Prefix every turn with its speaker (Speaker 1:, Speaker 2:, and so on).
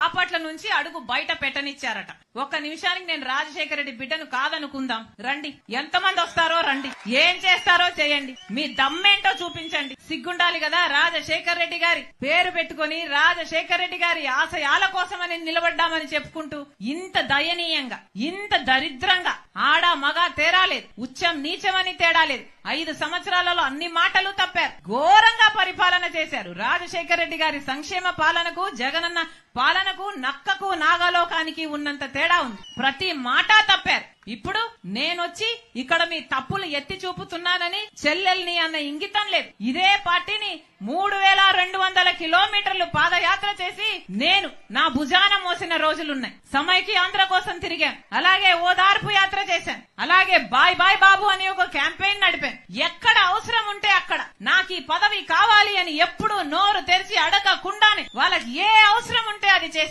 Speaker 1: అప్పట్ల నుంచి అడుగు బయట పెట్టనిచ్చారట. ఒక్క నిమిషానికి నేను రాజశేఖర రెడ్డి బిడ్డను కాదనుకుందాం. రండి, ఎంతమంది వస్తారో రండి, ఏం చేస్తారో చేయండి, మీ దమ్మేంటో చూపించండి. సిగ్గుండాలి కదా రాజశేఖర రెడ్డి గారి పేరు పెట్టుకుని రాజశేఖర రెడ్డి గారి ఆశయాల కోసమని నిలబడ్డామని చెప్పుకుంటూ ఇంత దయనీయంగా, ఇంత దరిద్రంగా, ఆడ మగ తేడా లేదు, ఉచ్చం నీచమని తేడా లేదు, 5 సంవత్సరాలలో అన్ని మాటలు తప్పారు, ఘోరంగా పరిపాలన చేశారు. రాజశేఖర రెడ్డి గారి సంక్షేమ పాలనకు, జగనన్న పాలనకు, నక్కకు నాగలోకానికి ఉన్నంత తేడా ఉంది. ప్రతి మాట తప్పారు. ఇప్పుడు నేనొచ్చి ఇక్కడ మీ తప్పులు ఎత్తి చూపుతున్నానని చెల్లెల్ని అన్న ఇంగితం లేదు. ఇదే పార్టీని 3200 కిలోమీటర్లు పాదయాత్ర చేసి నేను నా భుజాన మోసిన రోజులున్నాయి. సమైక్య ఆంధ్ర కోసం తిరిగాను, అలాగే ఓదార్పు యాత్ర చేశాను, అలాగే బాయ్ బాయ్ బాబు అని ఒక క్యాంపెయిన్ నడిపాను. ఎక్కడ అవసరం ఉంటే అక్కడ నాకు ఈ పదవి కావాలి అని ఎప్పుడు నోరు తెరిచి అడగకుండానే వాళ్ళకి ఏ అవసరం ఉంటే అది చేసి